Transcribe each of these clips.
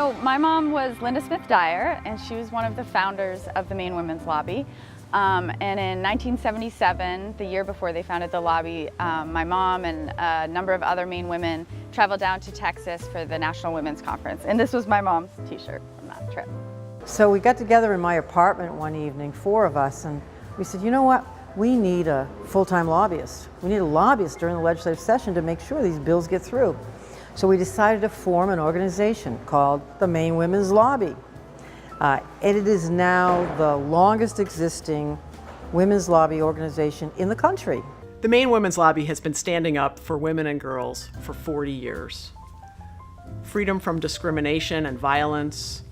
So my mom was Linda Smith Dyer, and she was one of the founders of the Maine Women's Lobby. And in 1977, the year before they founded the lobby, my mom and a number of other Maine women traveled down to Texas for the National Women's Conference. And this was my mom's t-shirt from that trip. So we got together in my apartment one evening, 4 of us, and we said, you know what? We need a full-time lobbyist. We need a lobbyist during the legislative session to make sure these bills get through. So we decided to form an organization called the Maine Women's Lobby. It is now the longest existing women's lobby organization in the country. The Maine Women's Lobby has been standing up for women and girls for 40 years. Freedom from discrimination and violence,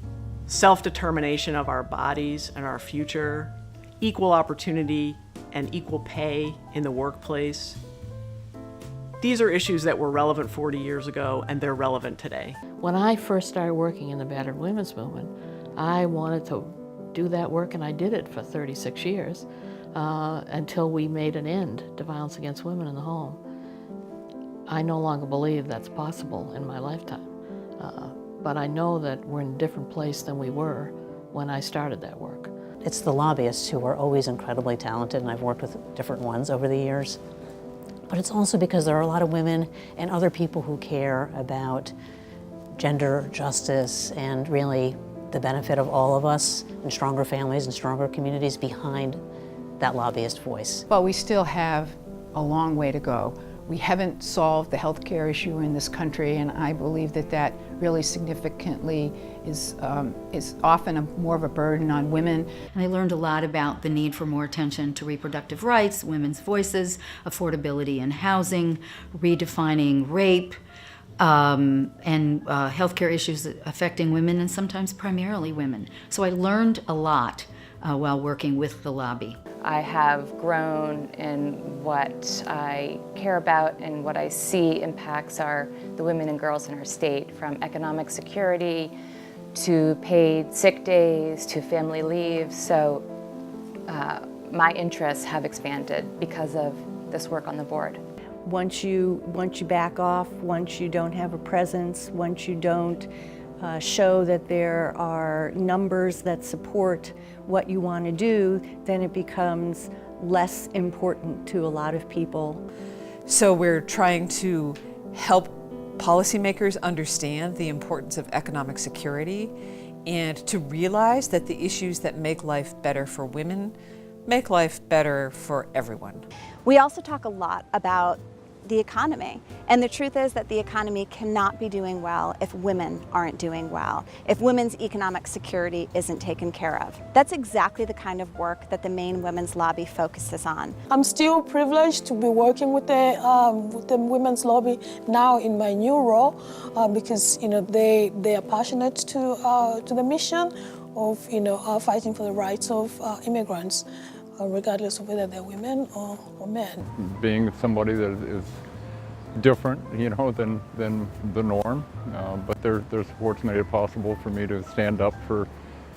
self-determination of our bodies and our future, equal opportunity and equal pay in the workplace. These are issues that were relevant 40 years ago, and they're relevant today. When I first started working in the battered women's movement, I wanted to do that work, and I did it for 36 years until we made an end to violence against women in the home. I no longer believe that's possible in my lifetime, but I know that we're in a different place than we were when I started that work. It's the lobbyists who are always incredibly talented, and I've worked with different ones over the years. But it's also because there are a lot of women and other people who care about gender justice and really the benefit of all of us and stronger families and stronger communities behind that lobbyist voice. But we still have a long way to go. We haven't solved the healthcare issue in this country, and I believe that that really significantly is often more of a burden on women. And I learned a lot about the need for more attention to reproductive rights, women's voices, affordability in housing, redefining rape, and healthcare issues affecting women, and sometimes primarily women. So I learned a lot while working with the lobby. I have grown in what I care about and what I see impacts the women and girls in our state, from economic security to paid sick days to family leave. So my interests have expanded because of this work on the board. Once you back off, once you don't have a presence, once you don't show that there are numbers that support what you want to do, then it becomes less important to a lot of people. So we're trying to help policymakers understand the importance of economic security and to realize that the issues that make life better for women make life better for everyone. We also talk a lot about the economy, and the truth is that the economy cannot be doing well if women aren't doing well, if women's economic security isn't taken care of. That's exactly the kind of work that the Maine Women's Lobby focuses on. I'm still privileged to be working with the Women's Lobby now in my new role because they are passionate to the mission of fighting for the rights of immigrants, regardless of whether they're women or men. Being somebody that is different, than the norm, but there's supports made it possible for me to stand up for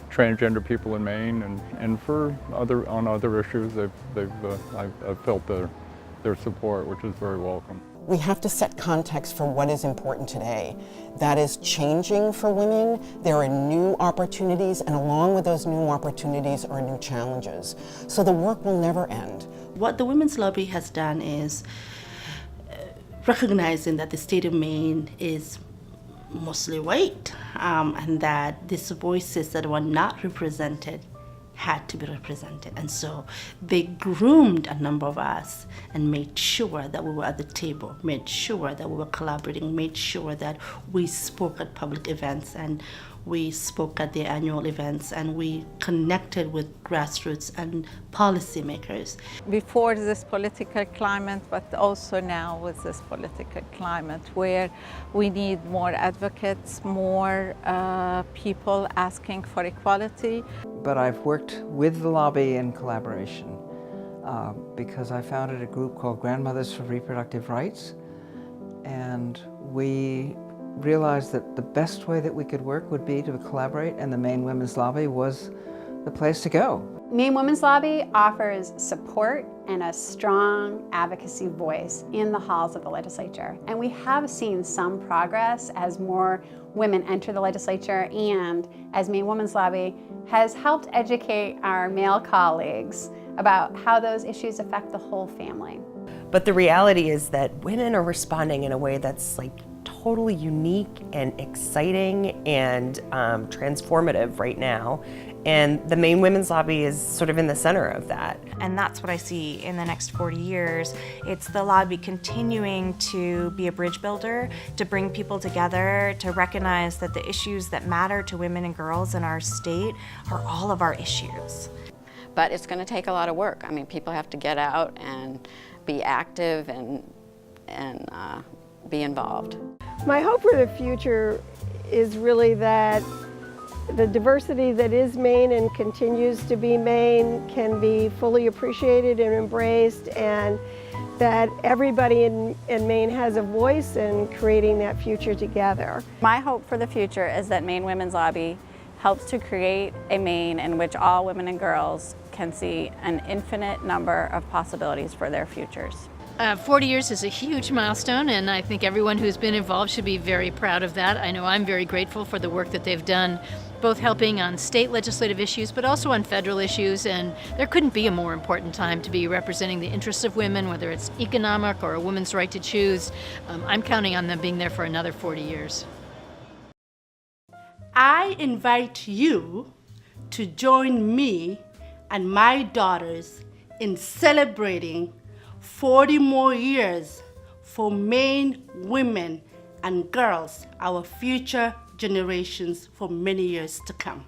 transgender people in Maine and for other issues. I've felt their support, which is very welcome. We have to set context for what is important today. That is changing for women. There are new opportunities, and along with those new opportunities are new challenges. So the work will never end. What the Women's Lobby has done is recognizing that the state of Maine is mostly white, and that these voices that were not represented had to be represented. And so they groomed a number of us and made sure that we were at the table, made sure that we were collaborating, made sure that we spoke at public events and we spoke at the annual events, and we connected with grassroots and policymakers. Before this political climate, but also now with this political climate where we need more advocates, more people asking for equality. But I've worked with the lobby in collaboration because I founded a group called Grandmothers for Reproductive Rights, and we realized that the best way that we could work would be to collaborate, and the Maine Women's Lobby was the place to go. Maine Women's Lobby offers support and a strong advocacy voice in the halls of the legislature. And we have seen some progress as more women enter the legislature, and as Maine Women's Lobby has helped educate our male colleagues about how those issues affect the whole family. But the reality is that women are responding in a way that's like totally unique and exciting and transformative right now. And the Maine Women's Lobby is sort of in the center of that. And that's what I see in the next 40 years. It's the lobby continuing to be a bridge builder, to bring people together, to recognize that the issues that matter to women and girls in our state are all of our issues. But it's going to take a lot of work. I mean, people have to get out and be active and be involved. My hope for the future is really that the diversity that is Maine and continues to be Maine can be fully appreciated and embraced, and that everybody in Maine has a voice in creating that future together. My hope for the future is that Maine Women's Lobby helps to create a Maine in which all women and girls can see an infinite number of possibilities for their futures. 40 years is a huge milestone, and I think everyone who's been involved should be very proud of that. I know I'm very grateful for the work that they've done, both helping on state legislative issues, but also on federal issues, and there couldn't be a more important time to be representing the interests of women, whether it's economic or a woman's right to choose. I'm counting on them being there for another 40 years. I invite you to join me and my daughters in celebrating 40 more years for Maine women and girls, our future generations for many years to come.